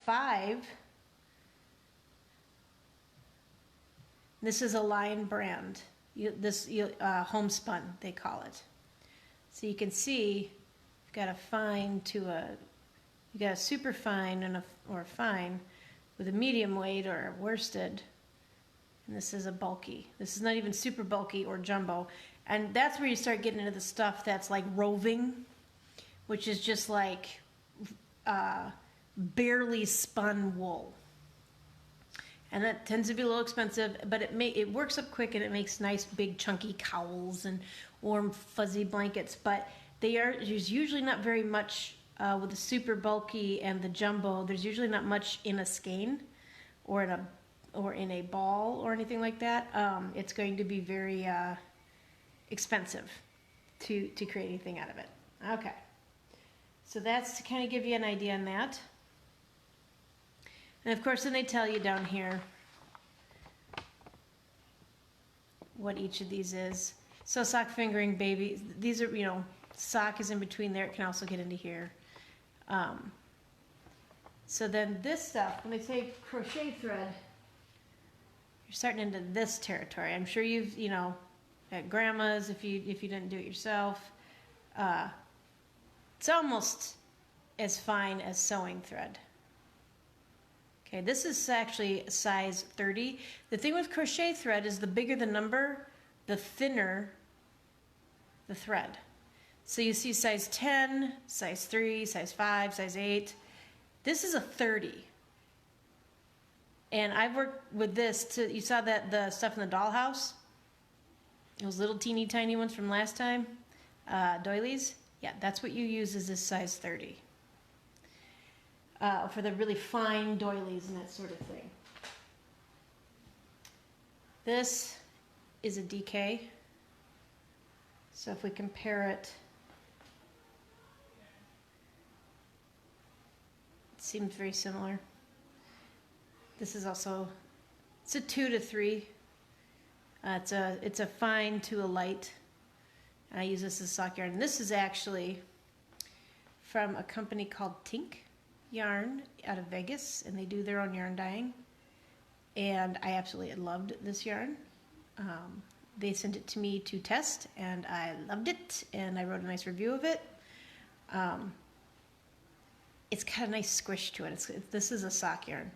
5. This is a Lion brand. Homespun, they call it. So you can see, you've got a fine to a, you got a super fine and or a fine with a medium weight or a worsted. And this is a bulky. This is not even super bulky or jumbo. And that's where you start getting into the stuff that's like roving, which is just like barely spun wool. And that tends to be a little expensive, but it works up quick and it makes nice big chunky cowls and warm fuzzy blankets. But there's usually not very much with the super bulky and the jumbo. There's usually not much in a skein or in a ball or anything like that. It's going to be very expensive to create anything out of it. Okay, so that's to kind of give you an idea on that. And of course, then they tell you down here what each of these is. So sock fingering, baby, these are, you know, sock is in between there. It can also get into here. So then this stuff, when they say crochet thread, you're starting into this territory. I'm sure you've, you know, at grandma's, if you didn't do it yourself, it's almost as fine as sewing thread. Okay, this is actually size 30. The thing with crochet thread is the bigger the number, the thinner the thread. So you see size 10, size 3, size 5, size 8. This is a 30. And I've worked with this you saw that the stuff in the dollhouse? Those little teeny tiny ones from last time, doilies? Yeah, that's what you use is this size 30. For the really fine doilies and that sort of thing. This is a DK. So if we compare it, it seems very similar. This is also, it's a 2 to 3. It's a fine to a light. I use this as sock yarn. And this is actually from a company called Tink Yarn out of Vegas, and they do their own yarn dyeing. And I absolutely loved this yarn. They sent it to me to test, and I loved it, and I wrote a nice review of it. It's got a nice squish to it. This is a sock yarn.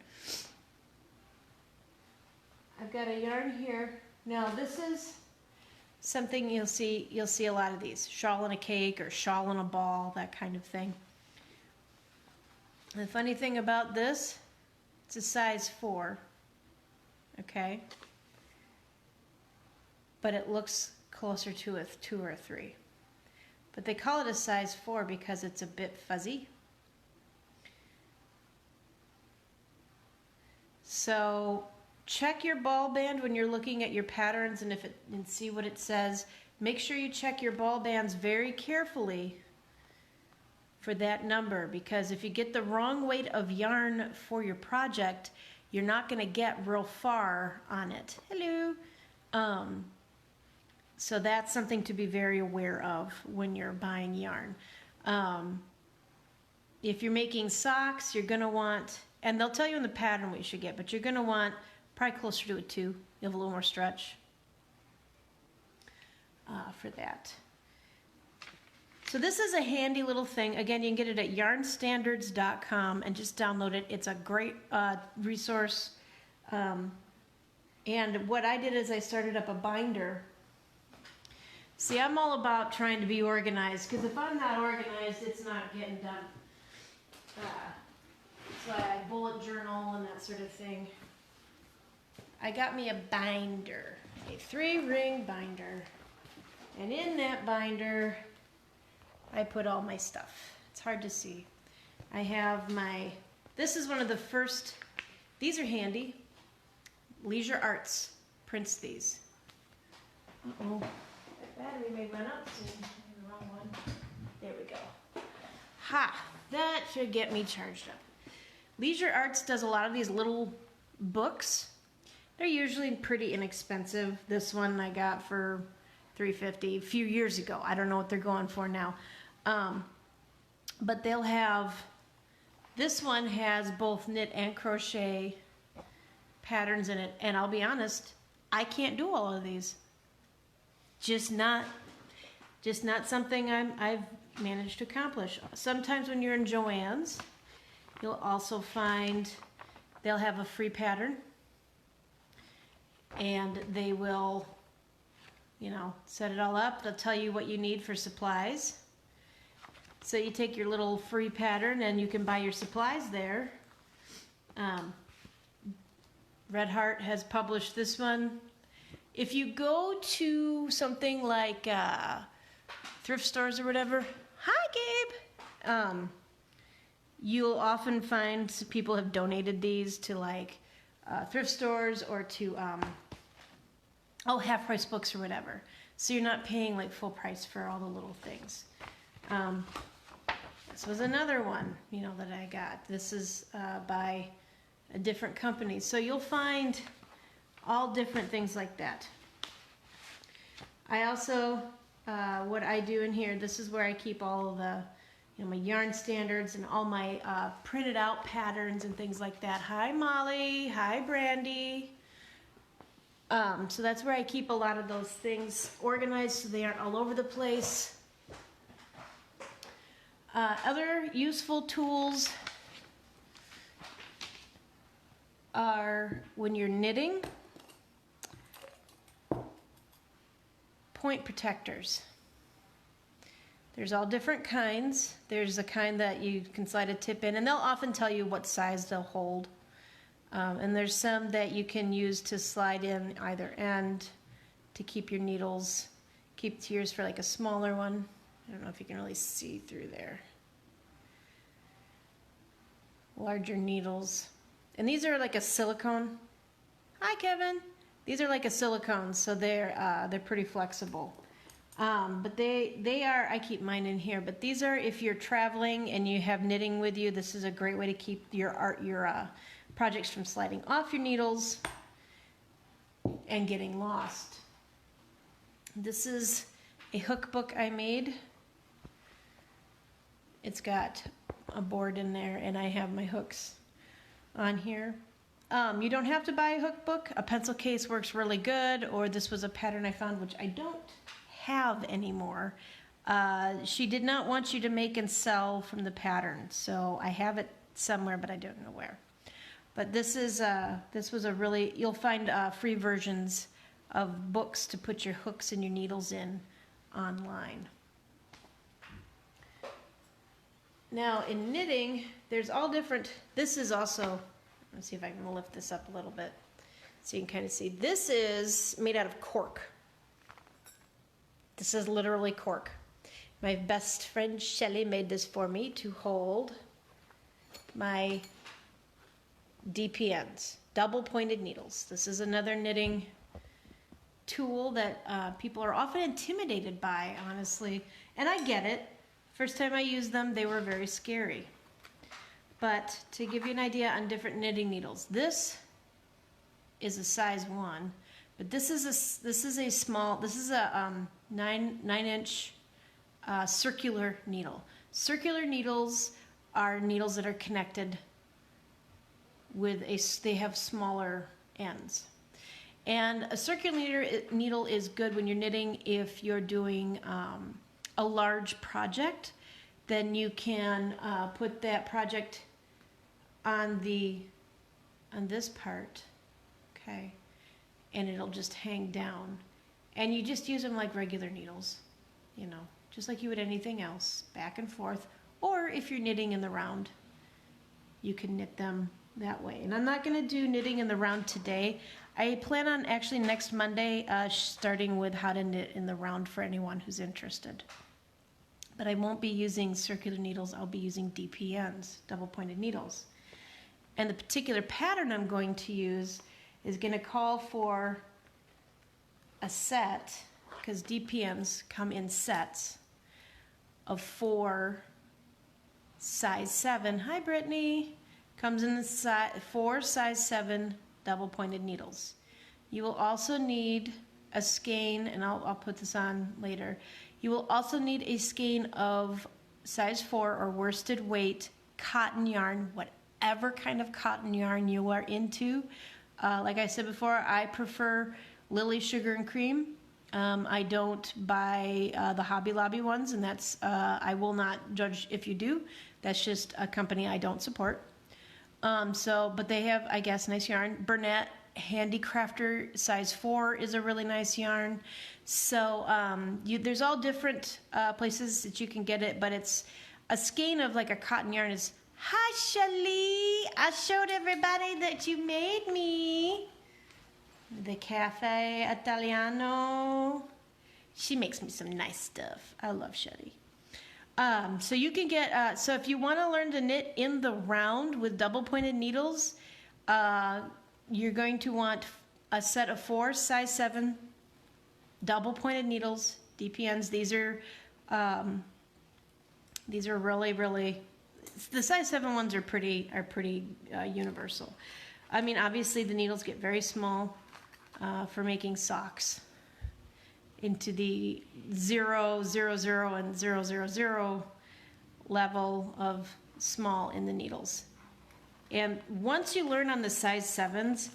I've got a yarn here. Now this is something you'll see a lot of these. Shawl in a cake or shawl in a ball, that kind of thing. The funny thing about this, it's a size 4, okay? But it looks closer to a 2 or a 3. But they call it a size 4 because it's a bit fuzzy. So check your ball band when you're looking at your patterns and see what it says. Make sure you check your ball bands very carefully for that number, because if you get the wrong weight of yarn for your project, you're not going to get real far on it. Hello. So that's something to be very aware of when you're buying yarn. If you're making socks, you're going to want, and they'll tell you in the pattern what you should get, but you're going to want probably closer to a 2. You have a little more stretch for that. So this is a handy little thing. Again, you can get it at yarnstandards.com and just download it. It's a great resource. And what I did is I started up a binder. See, I'm all about trying to be organized, because if I'm not organized, it's not getting done. That's why I bullet journal and that sort of thing. I got me a binder, a 3-ring binder. And in that binder, I put all my stuff. It's hard to see. I have this is one of the first, these are handy. Leisure Arts prints these. Uh-oh, that battery may run out soon. The wrong one. There we go. Ha, that should get me charged up. Leisure Arts does a lot of these little books. They're usually pretty inexpensive. This one I got for $3.50 a few years ago. I don't know what they're going for now. But they'll have This one has both knit and crochet patterns in it, and I'll be honest, I can't do all of these. Just not something I've managed to accomplish. Sometimes when you're in Joann's, you'll also find they'll have a free pattern, and they will, you know, set it all up. They'll tell you what you need for supplies. So you take your little free pattern and you can buy your supplies there. Red Heart has published this one. If you go to something like thrift stores or whatever, hi Gabe, you'll often find people have donated these to like thrift stores or to half price books or whatever. So you're not paying like full price for all the little things. This was another one, you know, that I got. This is by a different company. So you'll find all different things like that. I also, what I do in here, this is where I keep all of the, you know, my yarn standards and all my printed out patterns and things like that. Hi Molly, hi Brandy. So that's where I keep a lot of those things organized so they aren't all over the place. Other useful tools are when you're knitting, point protectors. There's all different kinds. There's a kind that you can slide a tip in, and they'll often tell you what size they'll hold. And there's some that you can use to slide in either end to keep your needles, keep yours for like a smaller one. I don't know if you can really see through there. Larger needles. And these are like a silicone. Hi Kevin. These are like a silicone, so they're pretty flexible. But they are, I keep mine in here, but these are if you're traveling and you have knitting with you, this is a great way to keep your projects from sliding off your needles and getting lost. This is a hook book I made. It's got a board in there and I have my hooks on here. You don't have to buy a hook book. A pencil case works really good, or this was a pattern I found which I don't have anymore. She did not want you to make and sell from the pattern, so I have it somewhere but I don't know where. But this was a really, you'll find free versions of books to put your hooks and your needles in online. Now in knitting, there's all different, this is also, let's see if I can lift this up a little bit so you can kind of see. This is made out of cork. This is literally cork. My best friend Shelly made this for me to hold my DPNs, double pointed needles. This is another knitting tool that people are often intimidated by, honestly, and I get it. First time I used them, they were very scary. But to give you an idea on different knitting needles, this is a size 1, but this is a small, this is a 9-inch circular needle. Circular needles are needles that are connected with they have smaller ends. And a circular needle is good when you're knitting if you're doing a large project. Then you can put that project on this part, okay, and it'll just hang down. And you just use them like regular needles, you know, just like you would anything else, back and forth. Or if you're knitting in the round, you can knit them that way. And I'm not going to do knitting in the round today. I plan on actually next Monday starting with how to knit in the round for anyone who's interested. But I won't be using circular needles, I'll be using DPNs, double pointed needles. And the particular pattern I'm going to use is going to call for a set, because DPNs come in sets of 4 size 7. Hi Brittany. Comes in the 4 size 7 double pointed needles. You will also need a skein, and I'll put this on later. You will also need a skein of size 4 or worsted weight cotton yarn, whatever kind of cotton yarn you are into. Like I said before, I prefer Lily Sugar and Cream. I don't buy the Hobby Lobby ones, and that's I will not judge if you do. That's just a company I don't support. But they have, I guess, nice yarn. Burnett Handicrafter size 4 is a really nice yarn. So there's all different places that you can get it, but it's a skein of like a cotton yarn is. Hi, Shelly. I showed everybody that you made me. The Cafe Italiano. She makes me some nice stuff. I love Shelly. So you can get, so if you want to learn to knit in the round with double pointed needles, you're going to want a set of 4 size 7 double pointed needles, DPNs. These are really, really, the size 7 ones are pretty universal. I mean, obviously the needles get very small for making socks into the 0, 0, 0, and 0, 0, 0 level of small in the needles. And once you learn on the size 7s,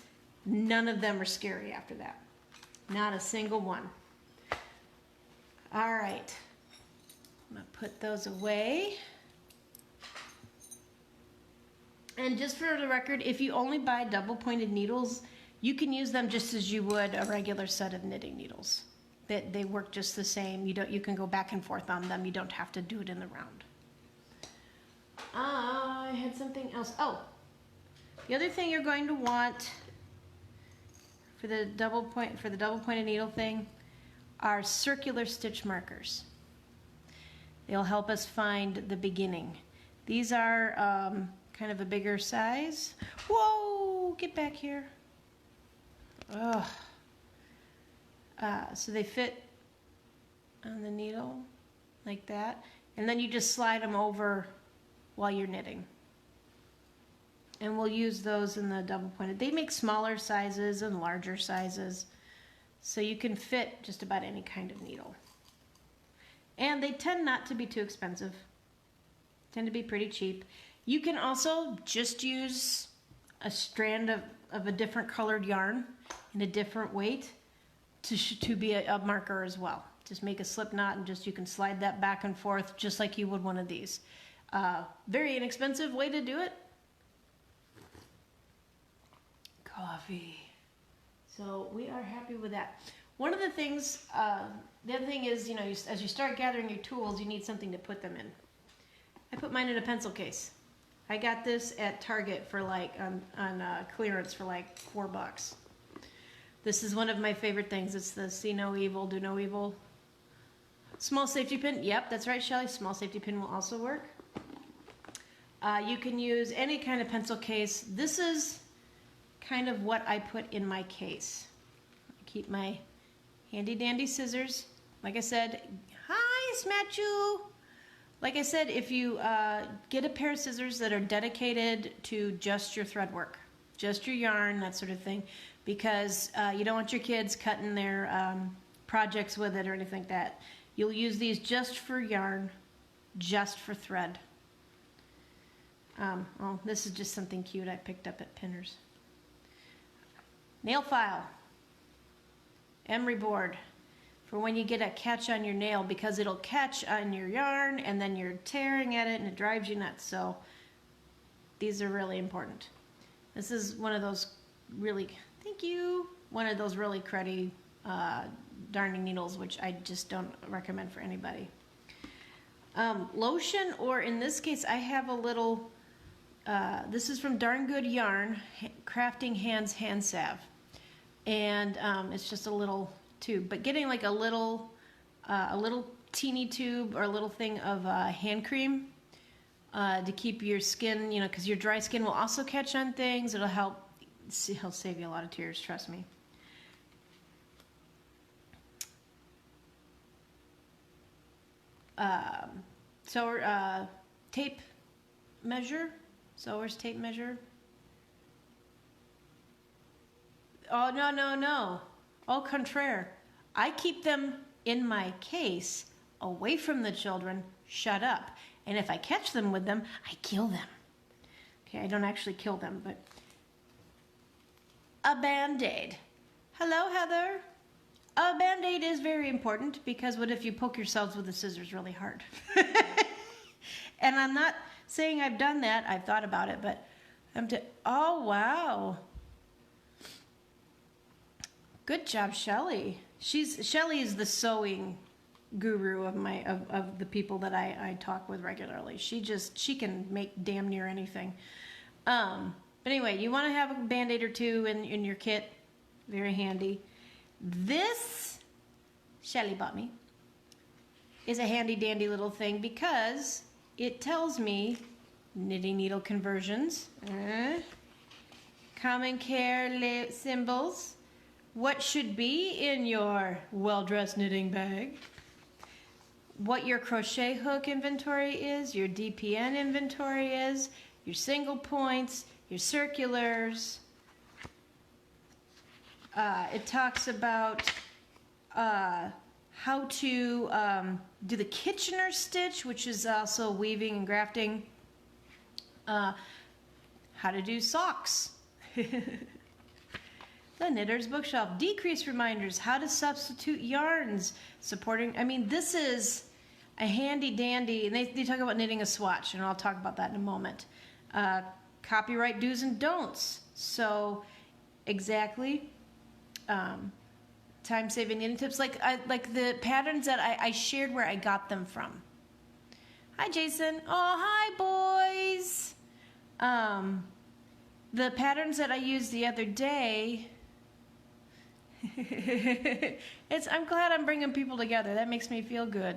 none of them are scary after that. Not a single one. All right. I'm going to put those away. And just for the record, if you only buy double pointed needles, you can use them just as you would a regular set of knitting needles. They work just the same. You can go back and forth on them. You don't have to do it in the round. I had something else. Oh, the other thing you're going to want for the double pointed needle thing are circular stitch markers. They'll help us find the beginning. These are kind of a bigger size. Whoa, get back here. Ugh. So they fit on the needle like that. And then you just slide them over while you're knitting. And we'll use those in the double pointed. They make smaller sizes and larger sizes. So you can fit just about any kind of needle. And they tend not to be too expensive. Tend to be pretty cheap. You can also just use a strand of a different colored yarn in a different weight to be a marker as well. Just make a slip knot and you can slide that back and forth just like you would one of these. Very inexpensive way to do it. Coffee. So we are happy with that. One of the things, the other thing is, as you start gathering your tools, you need something to put them in. I put mine in a pencil case. I got this at Target for on clearance for like $4. This is one of my favorite things. It's the See No Evil, Do No Evil. Small safety pin. Yep, that's right, Shelly. Small safety pin will also work. You can use any kind of pencil case. This is kind of what I put in my case. I keep my handy dandy scissors. Like I said, hi, Smatchu. Like I said, if you get a pair of scissors that are dedicated to just your thread work, just your yarn, that sort of thing, because you don't want your kids cutting their projects with it or anything like that. You'll use these just for yarn, just for thread. Oh, this is just something cute I picked up at Pinners. Nail file, emery board, for when you get a catch on your nail, because it'll catch on your yarn and then you're tearing at it and it drives you nuts. So these are really important. This is one of those really, thank you, one of those really cruddy darning needles, which I just don't recommend for anybody. Lotion, or in this case, I have a little, this is from Darn Good Yarn, Crafting Hands Hand Salve. And it's just a little tube, but getting like a little teeny tube or a little thing of hand cream to keep your skin, because your dry skin will also catch on things. It'll save you a lot of tears, trust me. Tape measure, sewer's tape measure. Oh, no. Au contraire. I keep them in my case, away from the children, shut up. And if I catch them with them, I kill them. Okay, I don't actually kill them, but a Band-Aid. Hello, Heather. A Band-Aid is very important because what if you poke yourselves with the scissors really hard? And I'm not saying I've done that. I've thought about it, but oh, wow. Good job, Shelly. Shelly is the sewing guru of the people that I talk with regularly. She can make damn near anything. But anyway, you want to have a Band-Aid or two in your kit. Very handy. This Shelly bought me is a handy dandy little thing because it tells me knitting needle conversions, common care symbols, what should be in your well-dressed knitting bag, what your crochet hook inventory is, your DPN inventory is, your single points, your circulars. It talks about how to do the Kitchener stitch, which is also weaving and grafting. How to do socks. The Knitter's Bookshelf. Decrease reminders. How to substitute yarns. Supporting. I mean, this is a handy dandy. And they talk about knitting a swatch, and I'll talk about that in a moment. Copyright do's and don'ts. So, exactly. Time-saving knitting tips, like the patterns that I shared where I got them from. Hi, Jason. Oh, hi, boys. The patterns that I used the other day. I'm glad I'm bringing people together. That makes me feel good.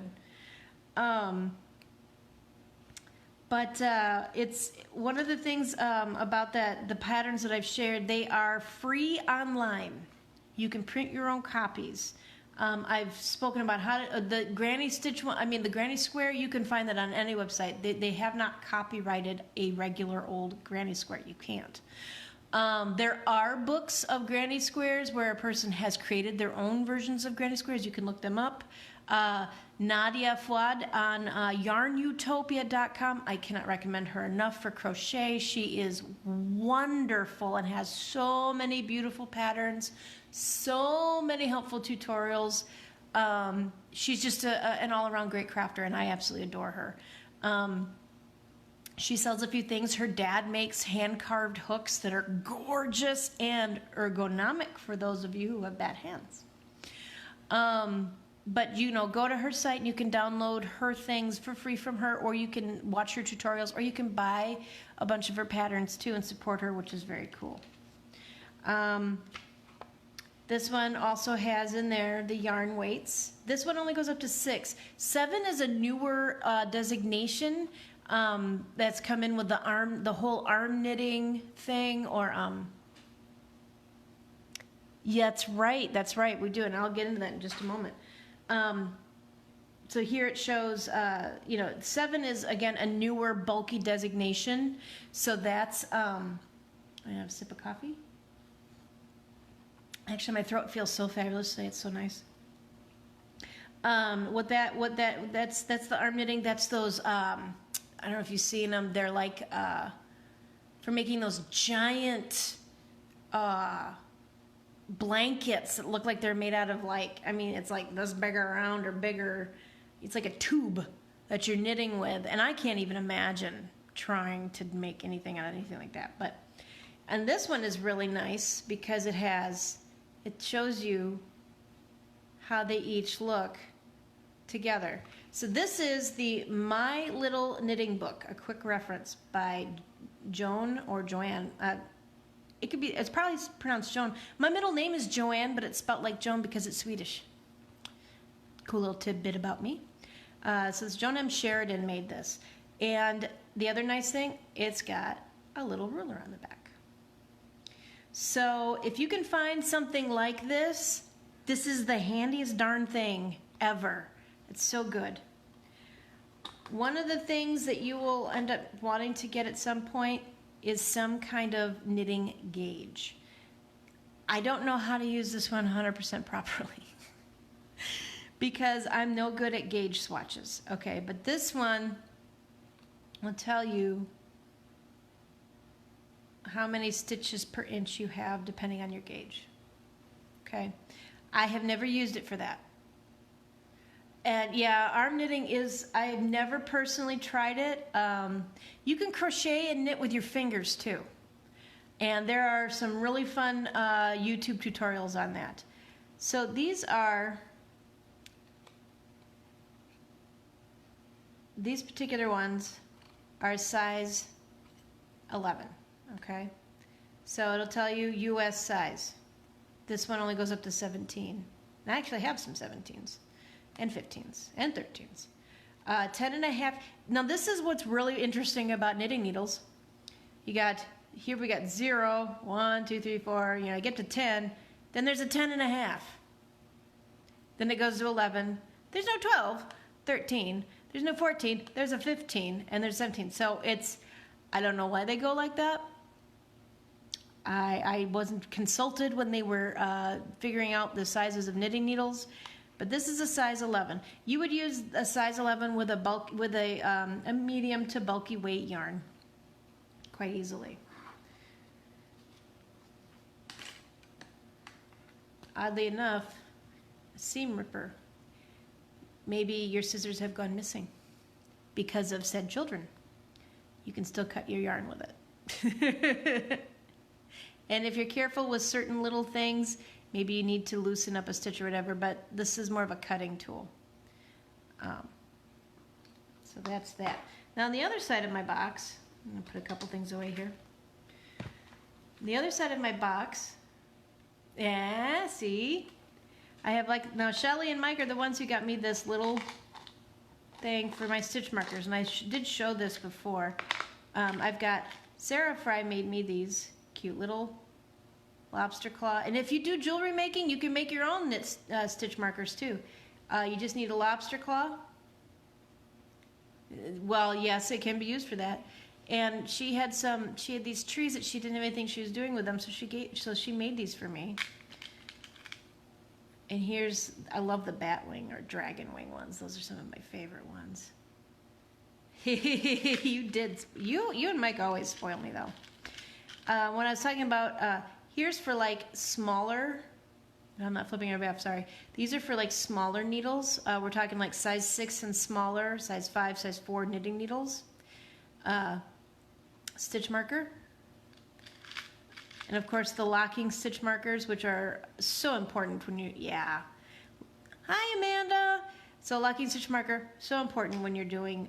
But it's one of the things about the patterns that I've shared. They are free online. You can print your own copies. I've spoken about how to, the granny stitch one. I mean, the granny square. You can find that on any website. They have not copyrighted a regular old granny square. You can't. There are books of granny squares where a person has created their own versions of granny squares. You can look them up. Nadia Fouad on yarnutopia.com. I cannot recommend her enough for crochet. She is wonderful and has so many beautiful patterns, so many helpful tutorials. She's just an all-around great crafter, and I absolutely adore her. She sells a few things. Her dad makes hand-carved hooks that are gorgeous and ergonomic for those of you who have bad hands. But, go to her site and you can download her things for free from her, or you can watch her tutorials, or you can buy a bunch of her patterns too and support her, which is very cool. This one also has in there the yarn weights. This one only goes up to 6. 7 is a newer designation that's come in with the whole arm knitting thing, or yeah, that's right, we do, and I'll get into that in just a moment. So here it shows, 7 is, again, a newer, bulky designation. So that's, I have a sip of coffee. Actually, my throat feels so fabulous today. It's so nice. That's the arm knitting. That's those, I don't know if you've seen them. They're like, for making those giant, blankets that look like they're made out of it's like this big around or bigger. It's like a tube that you're knitting with, and I can't even imagine trying to make anything out of anything like that. And this one is really nice because it shows you how they each look together. So this is the My Little Knitting Book, a quick reference by Joan or Joanne. It's probably pronounced Joan. My middle name is Joanne, but it's spelled like Joan because it's Swedish. Cool little tidbit about me. So this Joan M. Sheridan made this. And the other nice thing, it's got a little ruler on the back. So if you can find something like this, this is the handiest darn thing ever. It's so good. One of the things that you will end up wanting to get at some point is some kind of knitting gauge. I don't know how to use this one 100% properly because I'm no good at gauge swatches, okay? But this one will tell you how many stitches per inch you have depending on your gauge. Okay, I have never used it for that. And yeah, arm knitting is, I've never personally tried it. You can crochet and knit with your fingers too. And there are some really fun YouTube tutorials on that. So these particular ones are size 11, okay? So it'll tell you US size. This one only goes up to 17. And I actually have some 17s and 15s and 13s. 10.5. Now this is what's really interesting about knitting needles. You got, here we got 0, 1, 2, 3, 4, you know, you get to 10, then there's a 10.5. Then it goes to 11. There's no 12, 13. There's no 14, there's a 15, and there's 17. So it's, I don't know why they go like that. I wasn't consulted when they were figuring out the sizes of knitting needles, but this is a size 11. You would use a size 11 with a medium to bulky weight yarn quite easily. Oddly enough, a seam ripper. Maybe your scissors have gone missing because of said children. You can still cut your yarn with it. And if you're careful with certain little things, maybe you need to loosen up a stitch or whatever, but this is more of a cutting tool. So that's that. Now on the other side of my box, I'm gonna put a couple things away here. The other side of my box, yeah, see? I have like, now Shelly and Mike are the ones who got me this little thing for my stitch markers, and I did show this before. I've got, Sarah Fry made me these cute little lobster claw, and if you do jewelry making, you can make your own stitch markers too. You just need a lobster claw. Well, yes, it can be used for that. And she had these trees that she didn't have anything she was doing with them, so she made these for me. And here's, I love the bat wing or dragon wing ones. Those are some of my favorite ones. You and Mike always spoil me though. When I was talking about, here's for like smaller, I'm not flipping everybody off, sorry. These are for like smaller needles. We're talking like size 6 and smaller, size 5, size 4 knitting needles. Stitch marker. And of course the locking stitch markers, which are so important when you, yeah. Hi Amanda. So locking stitch marker, so important when you're doing,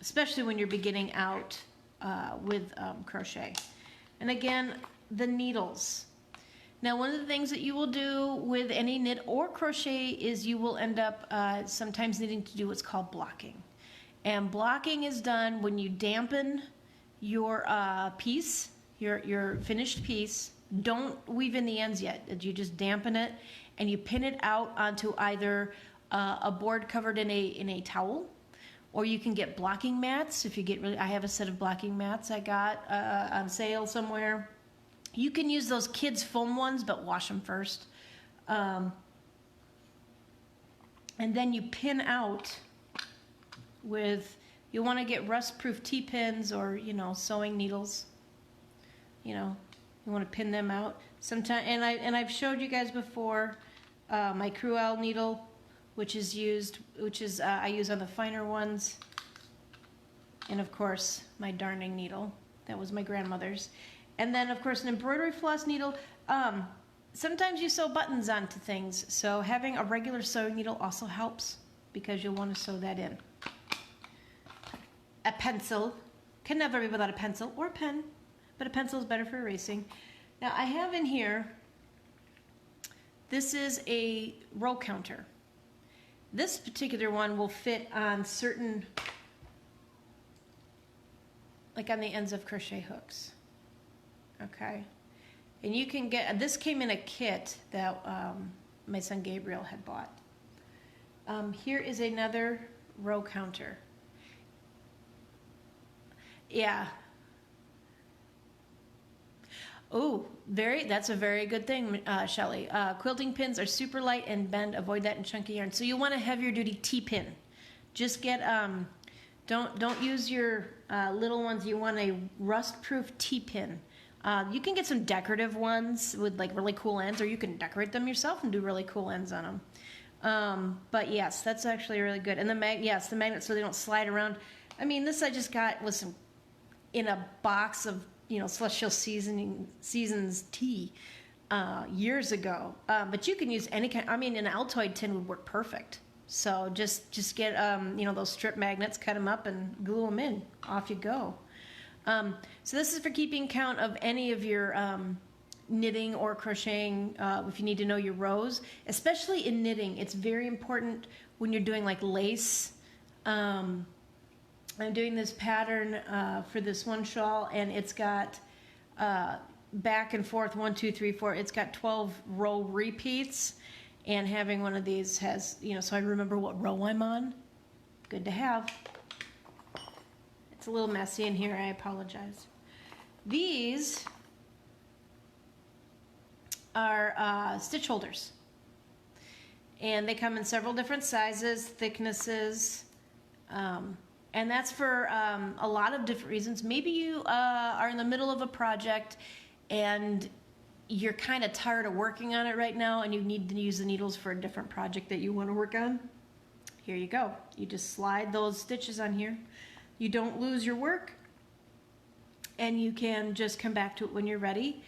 especially when you're beginning out with crochet. And again, the needles. Now one of the things that you will do with any knit or crochet is you will end up sometimes needing to do what's called blocking. And blocking is done when you dampen your piece, your finished piece. Don't weave in the ends yet. You just dampen it and you pin it out onto either a board covered in a towel, or you can get blocking mats. If you get really, I have a set of blocking mats I got on sale somewhere. You can use those kids foam ones, but wash them first. And then you pin out with, you want to get rust-proof T-pins or, you know, sewing needles. You know, you want to pin them out. Sometimes, and I've showed you guys before my Cruel needle, which is I use on the finer ones, and of course my darning needle. That was my grandmother's. And then of course an embroidery floss needle. Sometimes you sew buttons onto things, so having a regular sewing needle also helps because you'll want to sew that in. A pencil. Can never be without a pencil or a pen, but a pencil is better for erasing. Now I have in here, this is a row counter. This particular one will fit on certain, like on the ends of crochet hooks. Okay, and you can get, this came in a kit that my son Gabriel had bought. Here is another row counter. Yeah. Oh, that's a very good thing, Shelly. Quilting pins are super light and bend. Avoid that in chunky yarn. So you want a heavier duty T-pin. Just get Don't use your little ones. You want a rust-proof T-pin. You can get some decorative ones with like really cool ends, or you can decorate them yourself and do really cool ends on them. But yes, that's actually really good. And the magnets so they don't slide around. I mean, this I just got with some in a box of Celestial Seasons tea years ago. But you can use any kind. I mean, an Altoid tin would work perfect. So just get those strip magnets, cut them up, and glue them in. Off you go. So this is for keeping count of any of your knitting or crocheting. If you need to know your rows, especially in knitting, it's very important when you're doing like lace. I'm doing this pattern for this one shawl, and it's got back and forth 1, 2, 3, 4. It's got 12 row repeats. And having one of these has, so I remember what row I'm on. Good to have. It's a little messy in here, I apologize. These are stitch holders. And they come in several different sizes, thicknesses, and that's for a lot of different reasons. Maybe you are in the middle of a project and you're kind of tired of working on it right now and you need to use the needles for a different project that you want to work on. Here you go. You just slide those stitches on here. You don't lose your work, and you can just come back to it when you're ready.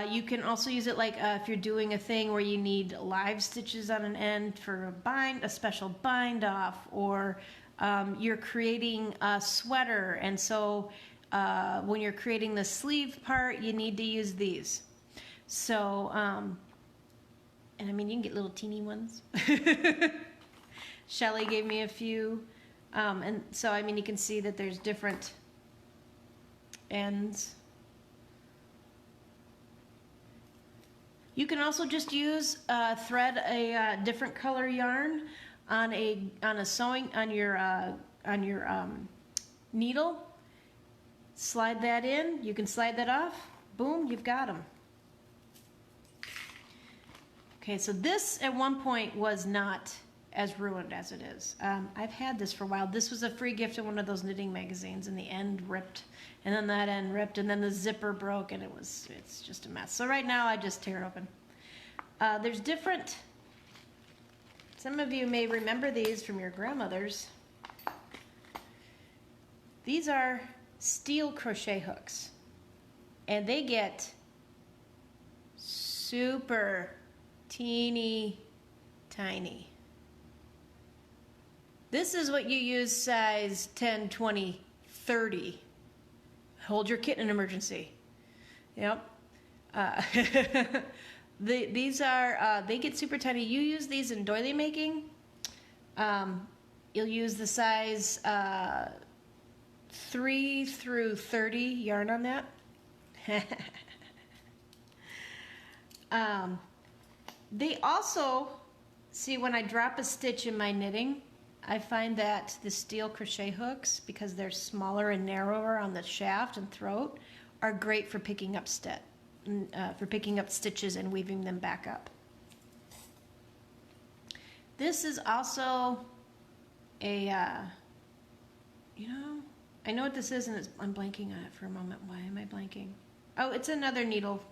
You can also use it like if you're doing a thing where you need live stitches on an end for a special bind off, or you're creating a sweater, and so when you're creating the sleeve part, you need to use these. So, and I mean, you can get little teeny ones. Shelly gave me a few. And so, I mean, you can see that there's different ends. You can also just use thread a different color yarn on your needle. Slide that in. You can slide that off. Boom, you've got them. Okay, so this at one point was not as ruined as it is. I've had this for a while. This was a free gift in one of those knitting magazines, and the end ripped, and then that end ripped, and then the zipper broke, and it's just a mess. So right now I just tear it open. There's different, some of you may remember these from your grandmothers. These are steel crochet hooks, and they get super teeny tiny. This is what you use size 10, 20, 30. Hold your kit in an emergency. Yep. These are, they get super tiny. You use these in doily making. You'll use the size 3 through 30 yarn on that. They also, see, when I drop a stitch in my knitting, I find that the steel crochet hooks, because they're smaller and narrower on the shaft and throat, are great for picking up stitches and weaving them back up. This is also a, I know what this is, and I'm blanking on it for a moment. Why am I blanking? Oh, it's another needle.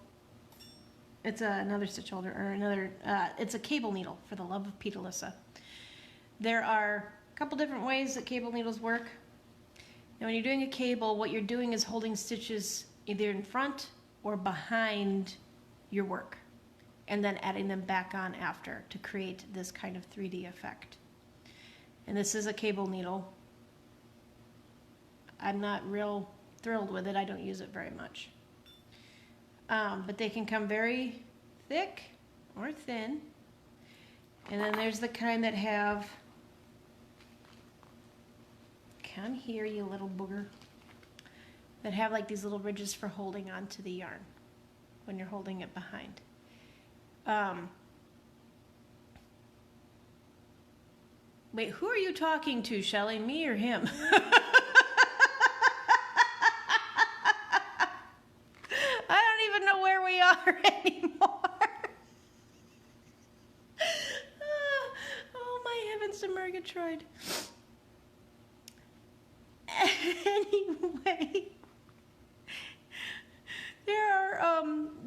It's another stitch holder, or another, it's a cable needle, for the love of Pete Alyssa. There are a couple different ways that cable needles work. Now when you're doing a cable, what you're doing is holding stitches either in front or behind your work, and then adding them back on after to create this kind of 3D effect. And this is a cable needle. I'm not real thrilled with it. I don't use it very much. But they can come very thick or thin. And then there's the kind that have, come here, you little booger, that have like these little ridges for holding onto the yarn when you're holding it behind. Wait, who are you talking to, Shelly? Me or him? I don't even know where we are anymore. Oh my heavens to Murgatroyd.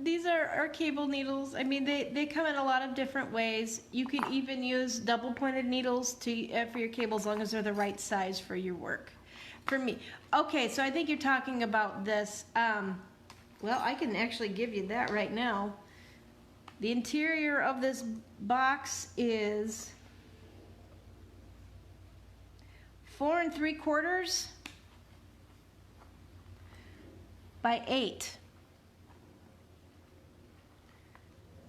these are our cable needles. I mean, they come in a lot of different ways. You can even use double pointed needles for your cable as long as they're the right size for your work. For me. Okay, so I think you're talking about this. Well, I can actually give you that right now. The interior of this box is 4 3/4 by 8.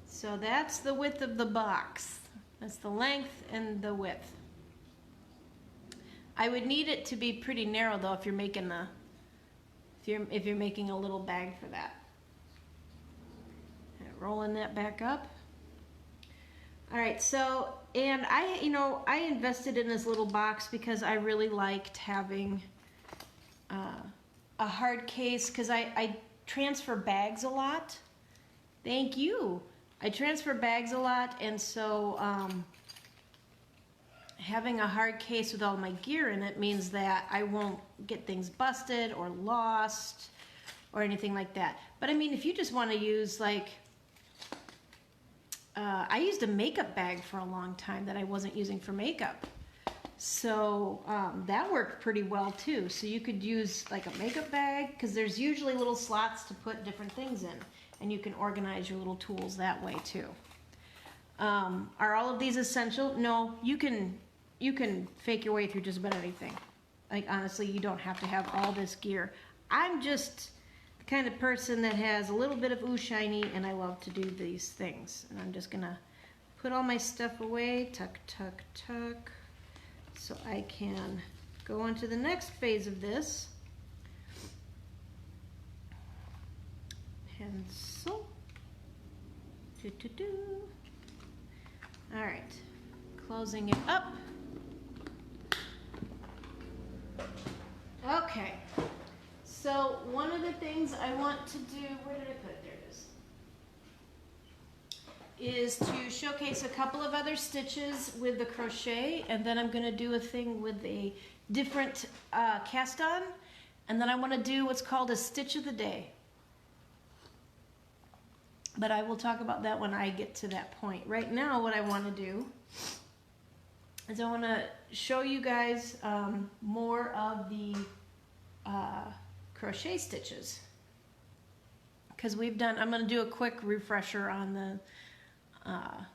So that's the width of the box. That's the length and the width. I would need it to be pretty narrow though if you're making if you're making a little bag for that. Rolling that back up. All right, so and I invested in this little box because I really liked having a hard case because I transfer bags a lot. Thank you. I transfer bags a lot, and so having a hard case with all my gear in it means that I won't get things busted or lost or anything like that. But I mean, if you just want to use like, I used a makeup bag for a long time that I wasn't using for makeup. So that worked pretty well too. So you could use like a makeup bag because there's usually little slots to put different things in, and you can organize your little tools that way too. Are all of these essential? No, you can fake your way through just about anything. Like honestly, you don't have to have all this gear. I'm just the kind of person that has a little bit of ooh shiny, and I love to do these things. And I'm just gonna put all my stuff away, tuck, tuck, tuck, so I can go on to the next phase of this. Pencil. Do, do, do. All right, closing it up. Okay, so one of the things I want to do, where did I put it? There it is to showcase a couple of other stitches with the crochet, and then I'm going to do a thing with a different cast on, and then I want to do what's called a stitch of the day. But I will talk about that when I get to that point. Right now, what I want to do is I want to show you guys more of the crochet stitches. Because I'm going to do a quick refresher on the on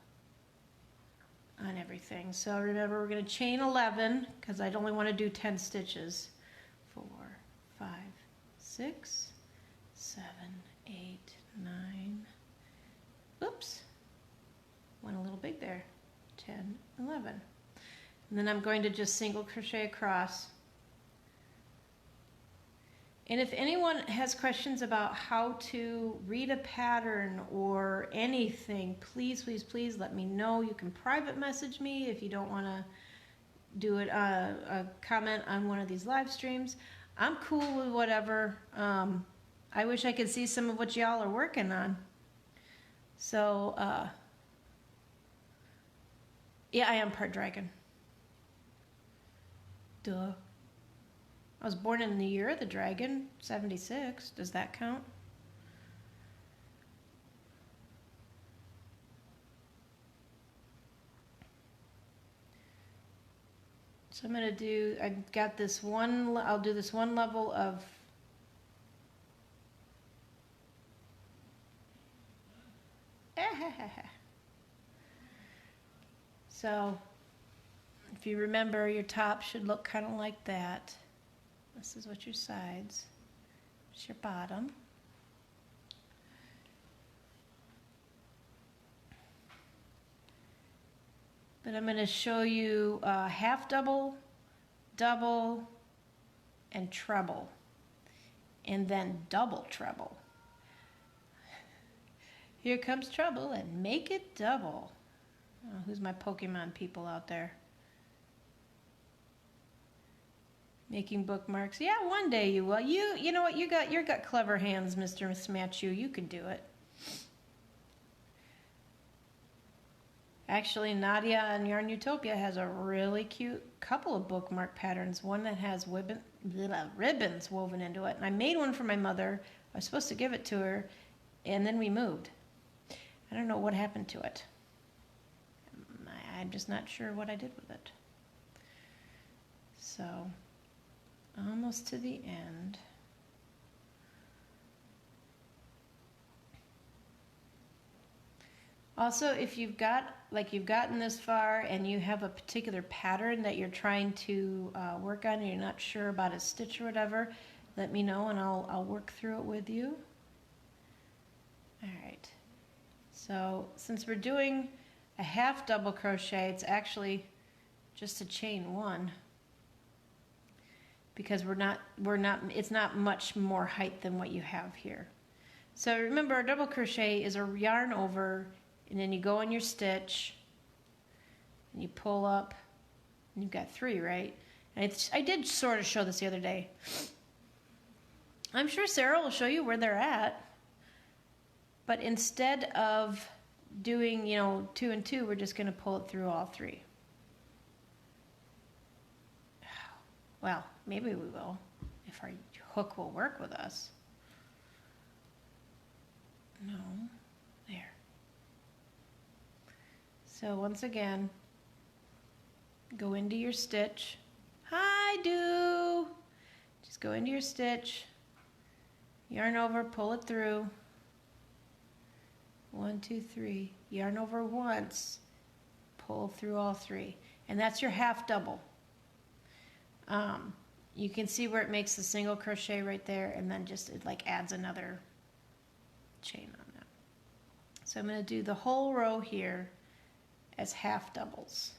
everything. So remember, we're going to chain 11 because I'd only want to do 10 stitches. 4, 5, 6, 7, 8, 9. Oops, went a little big there. 10, 11. And then I'm going to just single crochet across. And if anyone has questions about how to read a pattern or anything, please, please, please let me know. You can private message me if you don't want to do it, a comment on one of these live streams. I'm cool with whatever. I wish I could see some of what y'all are working on. So, yeah, I am part dragon. Duh. I was born in the year of the dragon, 76. Does that count? So I'm going to do, I've got this one, I'll do this one level of so if you remember, your top should look kind of like that. This is what your sides, it's your bottom. But I'm going to show you half double, double, and treble, and then double treble. Here comes trouble, and make it double. Oh, who's my Pokemon people out there? Making bookmarks. Yeah, one day you will. You know what? You got clever hands, Mr. Smatchu. You can do it. Actually, Nadia in Yarn Utopia has a really cute couple of bookmark patterns. One that has ribbons woven into it. And I made one for my mother. I was supposed to give it to her, and then we moved. I don't know what happened to it. I'm just not sure what I did with it. So, almost to the end. Also, if you've gotten this far and you have a particular pattern that you're trying to work on and you're not sure about a stitch or whatever, let me know and I'll work through it with you. All right. So since we're doing a half double crochet, it's actually just a chain one because it's not much more height than what you have here. So remember, a double crochet is a yarn over, and then you go in your stitch and you pull up, and you've got 3, right? And I did sort of show this the other day. I'm sure Sarah will show you where they're at, but instead of doing 2 and 2, we're just going to pull it through all 3. Well, maybe we will if our hook will work with us. No, there. So once again, go into your stitch. Hi, Do. Just go into your stitch, yarn over, pull it through. 1, 2, 3. Yarn over once, pull through all 3, and that's your half double. You can see where it makes the single crochet right there, and then just it like adds another chain on that. So I'm going to do the whole row here as half doubles.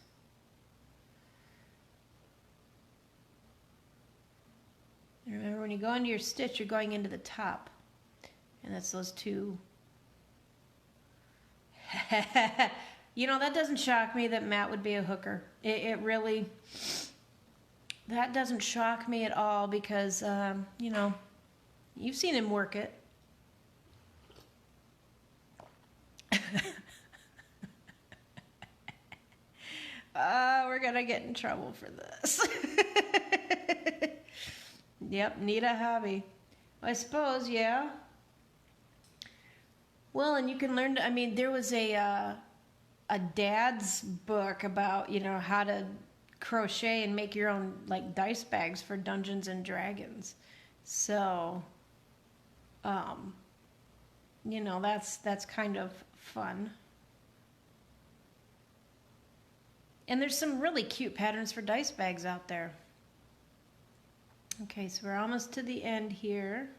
And remember, when you go into your stitch, you're going into the top, and that's those 2. That doesn't shock me that Matt would be a hooker. It really, that doesn't shock me at all because, you've seen him work it. We're going to get in trouble for this. Yep, need a hobby. I suppose, yeah. Well, and you can learn there was a dad's book about, how to crochet and make your own like dice bags for Dungeons and Dragons. So, that's kind of fun. And there's some really cute patterns for dice bags out there. Okay, so we're almost to the end here.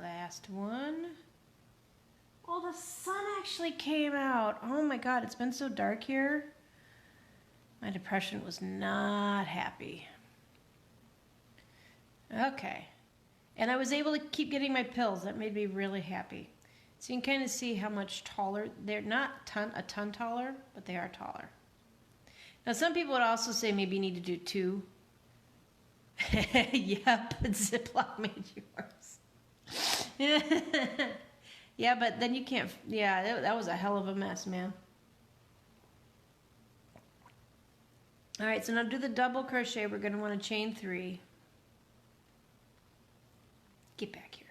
Last one. Oh, the sun actually came out. Oh my God, it's been so dark here. My depression was not happy. Okay. And I was able to keep getting my pills. That made me really happy. So you can kind of see how much taller. They're not a ton taller, but they are taller. Now some people would also say maybe you need to do 2. Yep, Ziploc made you worse. Yeah, but then you can't. Yeah, that was a hell of a mess, man. All right, so now do the double crochet. We're going to want to chain 3. Get back here.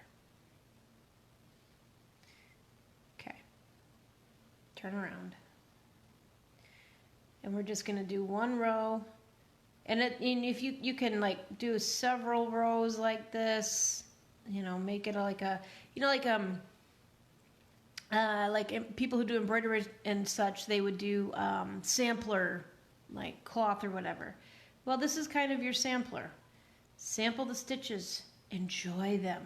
Okay. Turn around. And we're just going to do 1 row. And if you can like do several rows like this, make it like a, like people who do embroidery and such, they would do sampler, like cloth or whatever. Well, this is kind of your sampler. Sample the stitches. Enjoy them.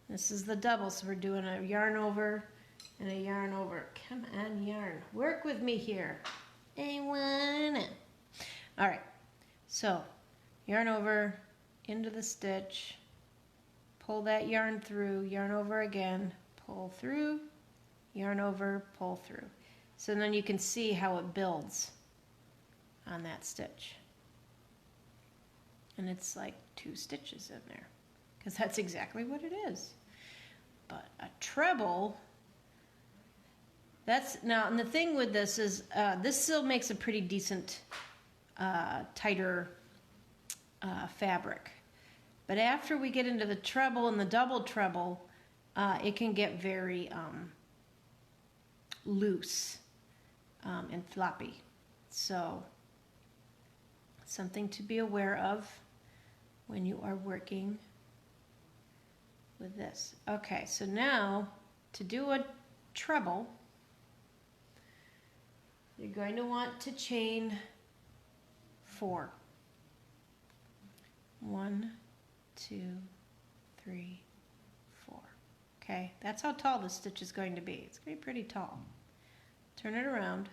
This is the double, so we're doing a yarn over and a yarn over. Come on, yarn. Work with me here. I wanna. All right. So, yarn over into the stitch. Pull that yarn through, yarn over again, pull through, yarn over, pull through. So then you can see how it builds on that stitch. And it's like 2 stitches in there, because that's exactly what it is. But a treble, That's now, and the thing with this is this still makes a pretty decent tighter fabric. But after we get into the treble and the double treble, it can get very loose and floppy. So something to be aware of when you are working with this. Okay, so now to do a treble, you're going to want to chain 4. 1, 2, 3, 4. Okay, that's how tall this stitch is going to be. It's going to be pretty tall. Turn it around.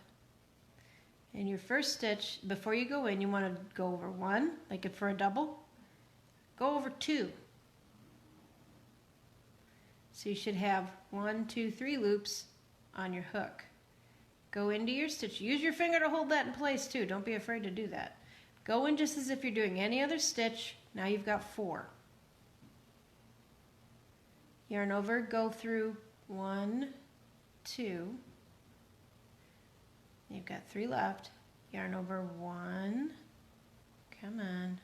And your first stitch, before you go in, you want to go over 1, like if for a double. Go over 2. So you should have 1, 2, 3 loops on your hook. Go into your stitch. Use your finger to hold that in place too. Don't be afraid to do that. Go in just as if you're doing any other stitch. Now you've got 4. Yarn over, go through 1, 2. You've got 3 left. Yarn over 1. Come on.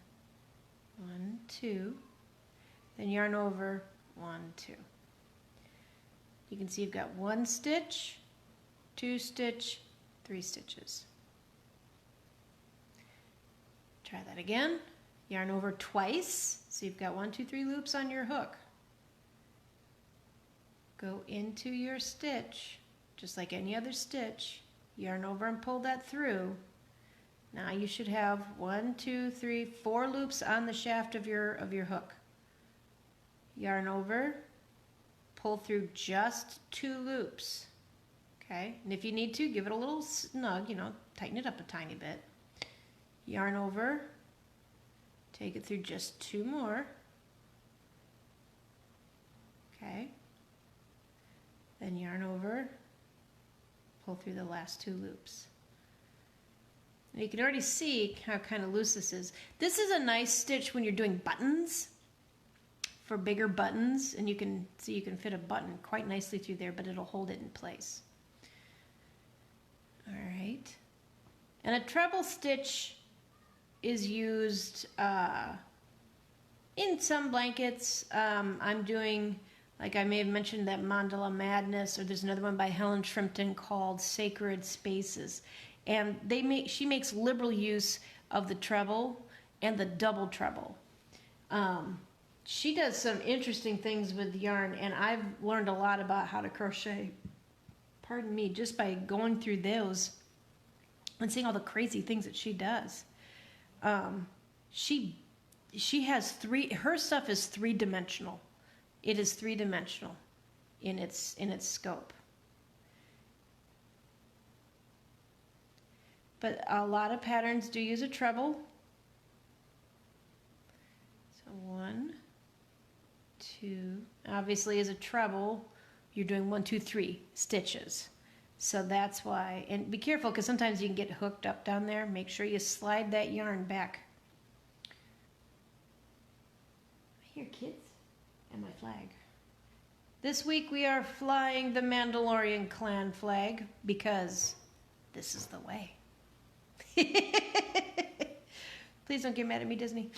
1, 2. Then yarn over 1, 2. You can see you've got 1 stitch, 2 stitch, 3 stitches. Try that again. Yarn over twice. So you've got 1, 2, 3 loops on your hook. Go into your stitch, just like any other stitch. Yarn over and pull that through. Now you should have 1, 2, 3, 4 loops on the shaft of your hook. Yarn over, pull through just 2 loops. Okay, and if you need to, give it a little snug, tighten it up a tiny bit. Yarn over, take it through just 2 more. Okay, then yarn over, pull through the last 2 loops. And you can already see how kind of loose this is. This is a nice stitch when you're doing buttons, for bigger buttons, and you can see you can fit a button quite nicely through there, but it'll hold it in place. All right, and a treble stitch is used in some blankets. I'm doing, like I may have mentioned, that Mandala Madness, or there's another one by Helen Shrimpton called Sacred Spaces, and she makes liberal use of the treble and the double treble. She does some interesting things with yarn, and I've learned a lot about how to crochet, pardon me, just by going through those and seeing all the crazy things that she does. She has her stuff is 3-dimensional. It is 3-dimensional in its scope. But a lot of patterns do use a treble. So 1, 2, obviously as a treble, you're doing 1, 2, 3 stitches. So that's why, and be careful because sometimes you can get hooked up down there. Make sure you slide that yarn back. Here, kids, and my flag. This week we are flying the Mandalorian clan flag because this is the way. Please don't get mad at me, Disney.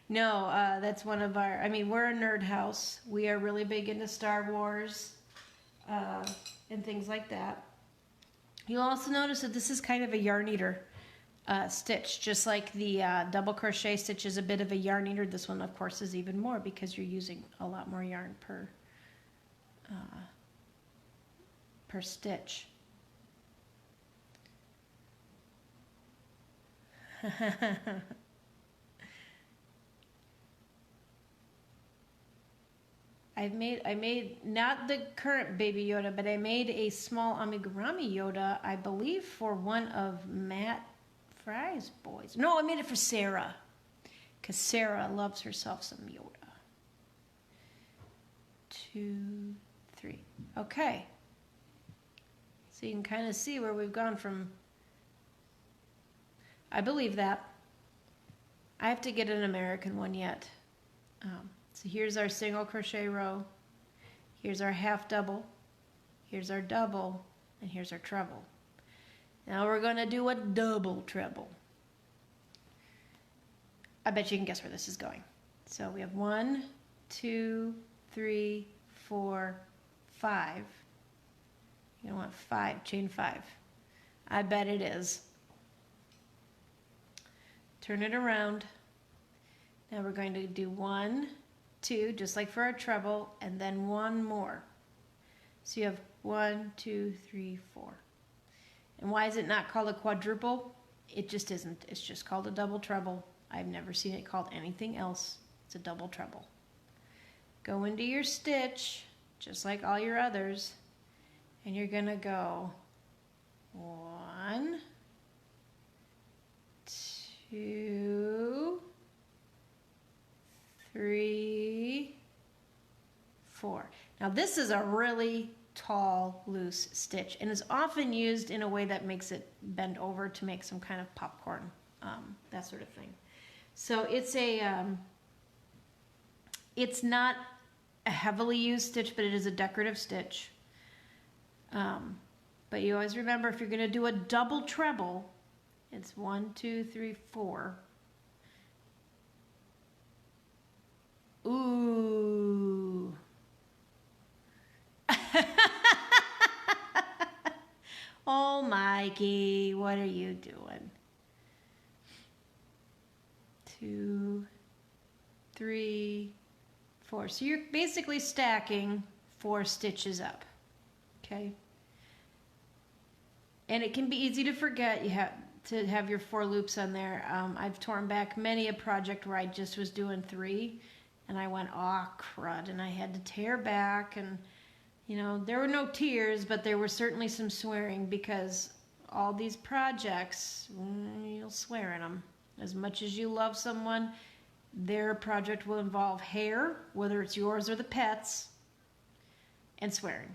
No, that's one of our, we're a nerd house. We are really big into Star Wars and things like that. You'll also notice that this is kind of a yarn eater stitch, just like the double crochet stitch is a bit of a yarn eater. This one, of course, is even more because you're using a lot more yarn per stitch. I made not the current Baby Yoda, but I made a small amigurumi Yoda, I believe, for one of Matt Fry's boys. No, I made it for Sarah, because Sarah loves herself some Yoda. 2, 3. Okay. So you can kind of see where we've gone from. I believe that. I have to get an American one yet. So here's our single crochet row. Here's our half double. here's our double, and here's our treble. Now we're going to do a double treble. I bet you can guess where this is going. So we have 1, 2, 3, 4, 5. You're going to want 5, chain 5. I bet it is. Turn it around. Now we're going to do 1, 2, just like for our treble, and then 1 more. So you have 1, 2, 3, 4. And why is it not called a quadruple? It just isn't. It's just called a double treble. I've never seen it called anything else. It's a double treble. Go into your stitch, just like all your others, and you're going to go 1, 2, 3, 4. Now this is a really tall, loose stitch, and is often used in a way that makes it bend over to make some kind of popcorn, that sort of thing. So it's it's not a heavily used stitch, but it is a decorative stitch. But you always remember, if you're going to do a double treble, it's 1, 2, 3, 4. Ooh. Oh, Mikey, what are you doing? 2, 3, 4. So you're basically stacking 4 stitches up, okay? And it can be easy to forget. You have to have your 4 loops on there. I've torn back many a project where I just was doing 3, and I went, oh crud, and I had to tear back, and you know, there were no tears, but there were certainly some swearing, because all these projects, you'll swear in them. As much as you love someone, their project will involve hair, whether it's yours or the pet's, and swearing.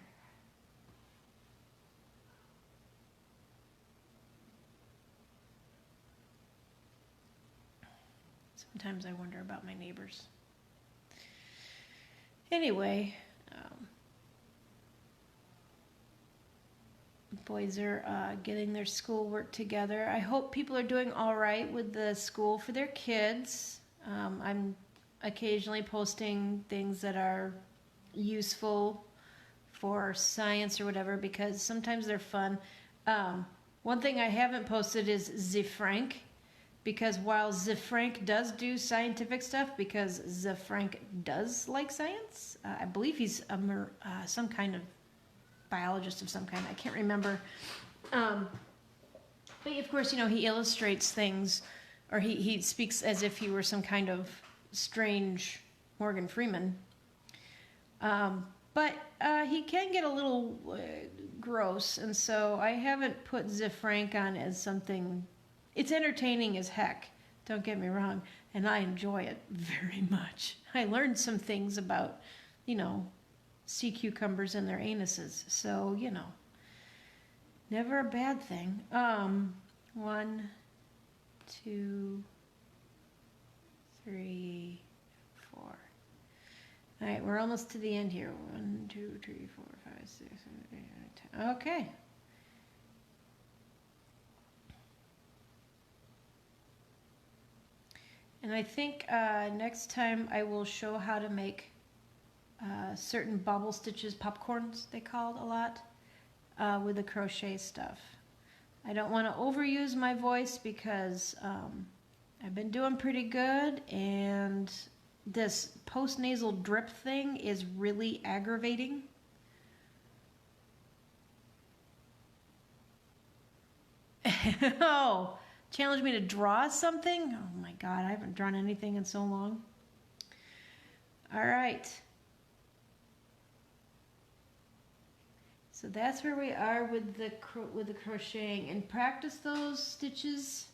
Sometimes I wonder about my neighbors. Anyway, boys are getting their schoolwork together. I hope people are doing all right with the school for their kids. I'm occasionally posting things that are useful for science or whatever, because sometimes they're fun. One thing I haven't posted is Zefrank, because while Zefrank does do scientific stuff, because Zefrank does like science, I believe he's some kind of biologist of some kind, I can't remember. But of course, you know, he illustrates things, or he speaks as if he were some kind of strange Morgan Freeman. But he can get a little gross, and so I haven't put Zefrank on as something. It's entertaining as heck, don't get me wrong, and I enjoy it very much. I learned some things about, you know, sea cucumbers and their anuses, so, you know, never a bad thing. 1, 2, 3, 4. All right, we're almost to the end here. 1, 2, 3, 4, 5, 6, 7, 8, 9, 10. Okay. And I think next time I will show how to make certain bubble stitches, popcorns they called a lot, with the crochet stuff. I don't want to overuse my voice, because I've been doing pretty good, and this post-nasal drip thing is really aggravating. Oh, challenge me to draw something? Oh my God, I haven't drawn anything in so long. All right. So that's where we are with the crocheting, and practice those stitches.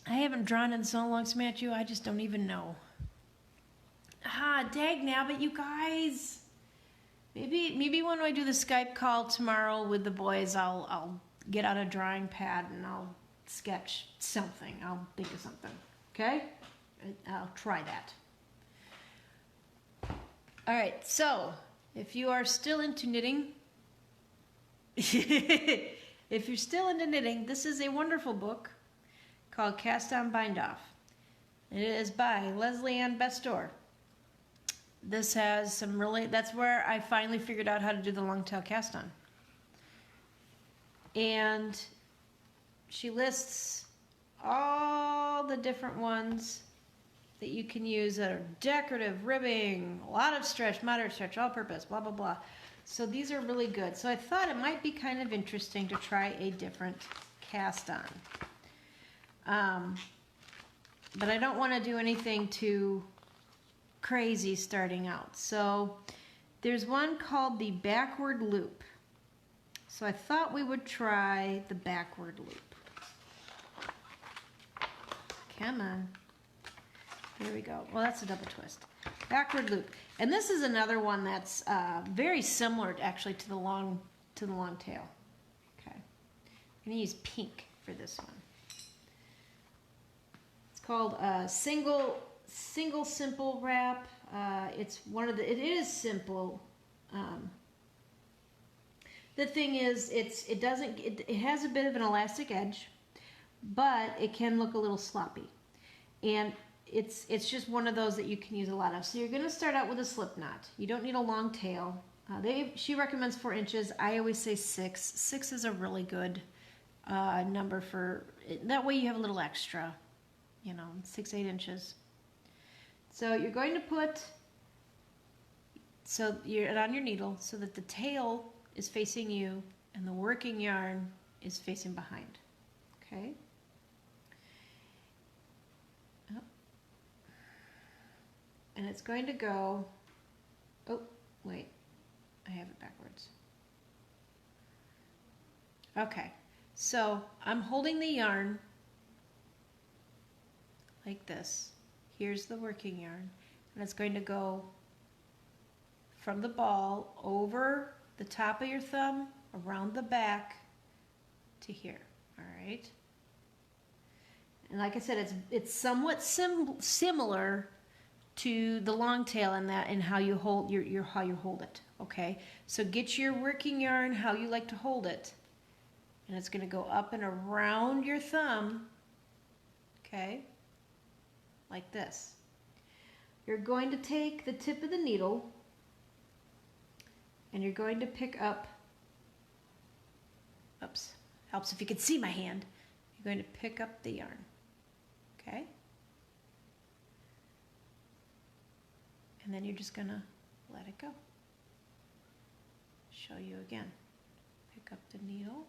I haven't drawn in so long, Matthew, I just don't even know. Dag nabbit, you guys. Maybe when I do the Skype call tomorrow with the boys, I'll get out a drawing pad and I'll sketch something. I'll think of something. Okay? I'll try that. All right, so if you are still into knitting, if you're still into knitting, this is a wonderful book called Cast On Bind Off. It is by Leslie Ann Bestor. This has some really, that's where I finally figured out how to do the long tail cast on. And she lists all the different ones that you can use that are decorative, ribbing, a lot of stretch, moderate stretch, all purpose, blah, blah, blah. So these are really good. So I thought it might be kind of interesting to try a different cast on. But I don't want to do anything too crazy starting out. So there's one called the backward loop. So I thought we would try the backward loop. Come on. Here we go. Well, that's a double twist. Backward loop. And this is another one that's very similar actually to the long tail. Okay. I'm going to use pink for this one. It's called single simple wrap. It's one of the, it is simple. The thing is, it has a bit of an elastic edge, but it can look a little sloppy. And it's just one of those that you can use a lot of. So you're going to start out with a slip knot. You don't need a long tail. She recommends 4 inches. I always say 6. 6 is a really good number for, that way you have a little extra, 6, 8 inches. So you're going to put, so you're on your needle so that the tail is facing you and the working yarn is facing behind. Okay? Oh. And it's going to go, oh, wait, I have it backwards. Okay, so I'm holding the yarn like this. Here's the working yarn, and it's going to go from the ball over the top of your thumb, around the back to here, all right? And like I said, it's somewhat similar to the long tail in that, and how you hold how you hold it, okay? So get your working yarn how you like to hold it, and it's gonna go up and around your thumb, okay? Like this. You're going to take the tip of the needle and you're going to pick up, oops, helps if you can see my hand. You're going to pick up the yarn, okay? And then you're just gonna let it go. Show you again. Pick up the needle.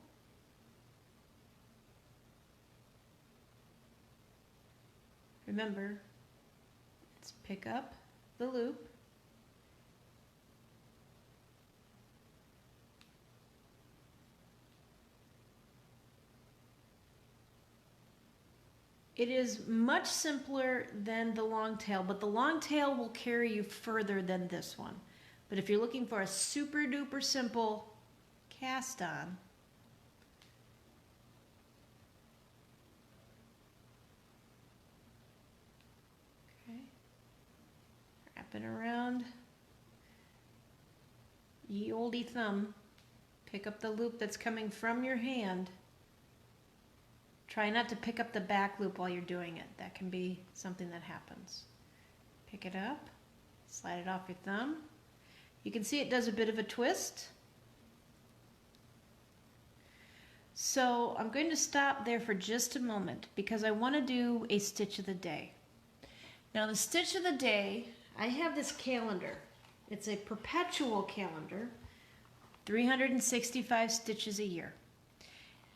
Remember, let's pick up the loop. It is much simpler than the long tail, but the long tail will carry you further than this one. But if you're looking for a super duper simple cast on, okay, wrapping around ye olde thumb, pick up the loop that's coming from your hand. Try not to pick up the back loop while you're doing it. That can be something that happens. Pick it up, slide it off your thumb. You can see it does a bit of a twist. So I'm going to stop there for just a moment because I want to do a stitch of the day. Now the stitch of the day, I have this calendar. It's a perpetual calendar, 365 stitches a year.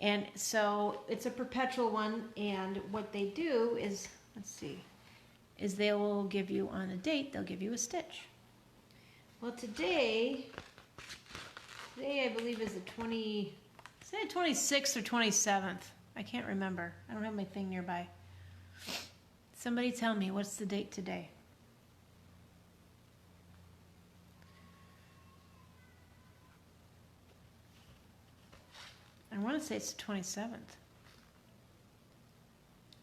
And so it's a perpetual one, and what they do is, let's see, is they will give you on a date, they'll give you a stitch. Well, today I believe is the 26th or 27th. I can't remember. I don't have my thing nearby. Somebody tell me, what's the date today? I want to say it's the 27th.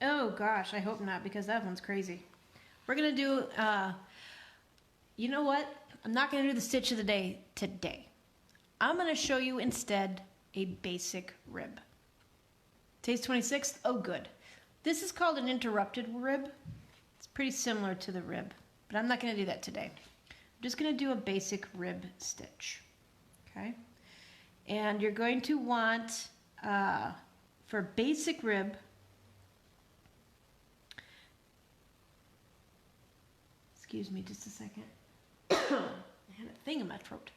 Oh gosh, I hope not, because that one's crazy. We're going to do, you know what? I'm not going to do the stitch of the day today. I'm going to show you instead a basic rib. Today's 26th. Oh, good. This is called an interrupted rib. It's pretty similar to the rib, but I'm not going to do that today. I'm just going to do a basic rib stitch. Okay? And you're going to want, for basic rib, excuse me just a second. I had a thing in my throat.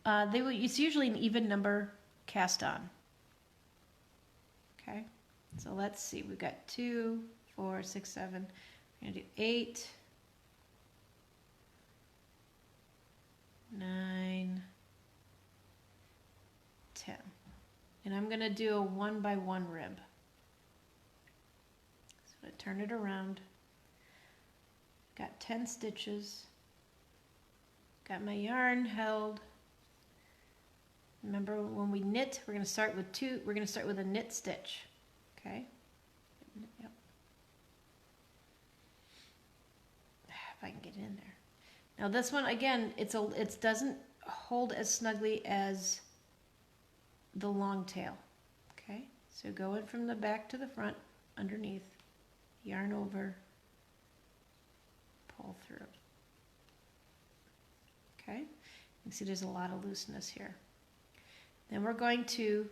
It's usually an even number cast on. Okay, so let's see. We've got 2, 4, 6, 7. We're gonna do 8, 9, 10, and I'm gonna do a 1 by 1 rib. So I turn it around. Got 10 stitches. Got my yarn held. Remember, when we knit, we're going to start with we're going to start with a knit stitch. Okay? Yep. If I can get in there. Now this one, again, it doesn't hold as snugly as the long tail. Okay? So go in from the back to the front, underneath, yarn over, pull through. Okay? You can see there's a lot of looseness here. Then we're going to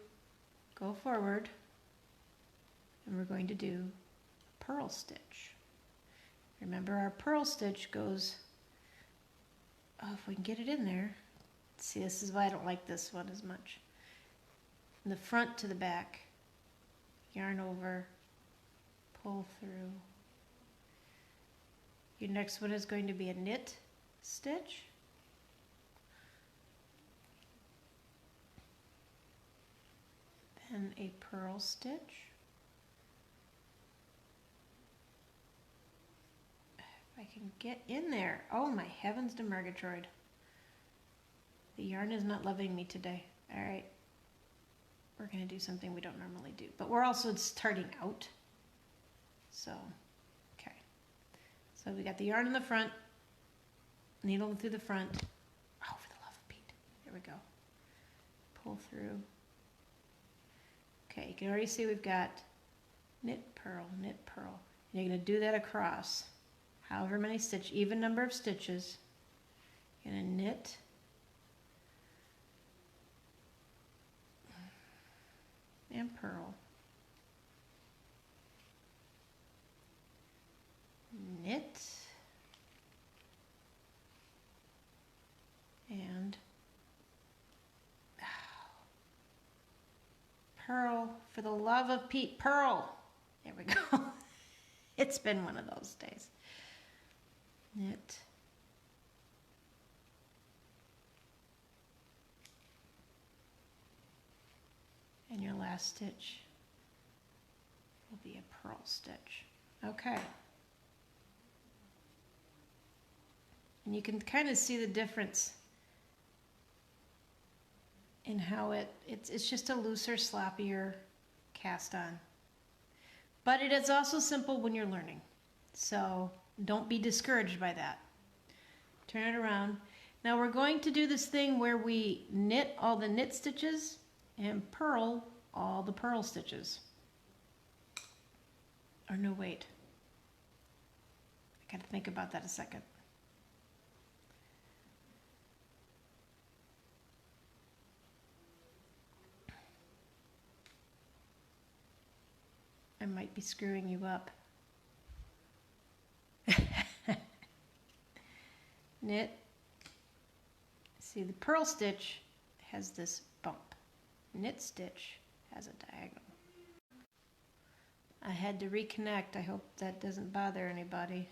go forward and we're going to do a purl stitch. Remember, our purl stitch goes, if we can get it in there. See, this is why I don't like this one as much. From the front to the back, yarn over, pull through. Your next one is going to be a knit stitch. Then a purl stitch. If I can get in there. Oh my heavens to Murgatroyd. The yarn is not loving me today. All right. We're going to do something we don't normally do. But we're also starting out. So, okay. So we got the yarn in the front. Needle through the front. Oh, for the love of Pete. There we go. Pull through. Okay, you can already see we've got knit, purl, knit, purl. And you're going to do that across however many stitches, even number of stitches. You're going to knit, and purl, knit, and purl. For the love of Pete, purl. There we go. It's been one of those days. Knit. And your last stitch will be a purl stitch. Okay. And you can kind of see the difference in how it's just a looser, sloppier cast on. But it is also simple when you're learning. So don't be discouraged by that. Turn it around. Now we're going to do this thing where we knit all the knit stitches and purl all the purl stitches. Or no, wait. I gotta think about that a second. I might be screwing you up. Knit. See, the purl stitch has this bump. Knit stitch has a diagonal. I had to reconnect. I hope that doesn't bother anybody.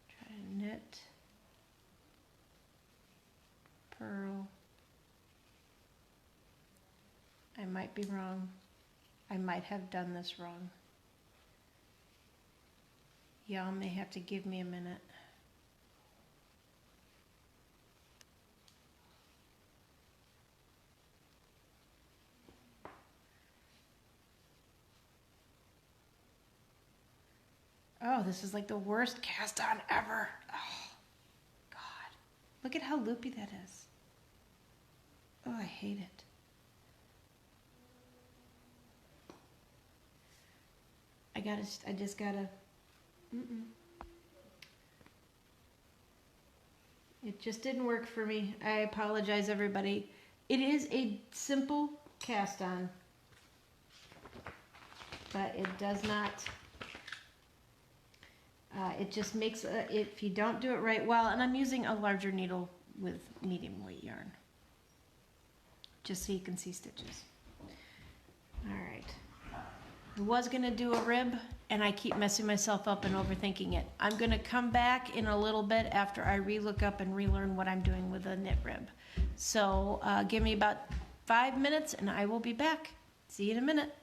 Try to knit, purl. I might be wrong. I might have done this wrong. Y'all may have to give me a minute. Oh, this is like the worst cast on ever. Oh, God. Look at how loopy that is. Oh, I hate it. I just gotta, It just didn't work for me. I apologize, everybody. It is a simple cast on, but it does not, it just makes, if you don't do it right, well, and I'm using a larger needle with medium weight yarn, just so you can see stitches. All right. I was gonna do a rib, and I keep messing myself up and overthinking it. I'm gonna come back in a little bit after I relook up and relearn what I'm doing with a knit rib. So give me about 5 minutes and I will be back. See you in a minute.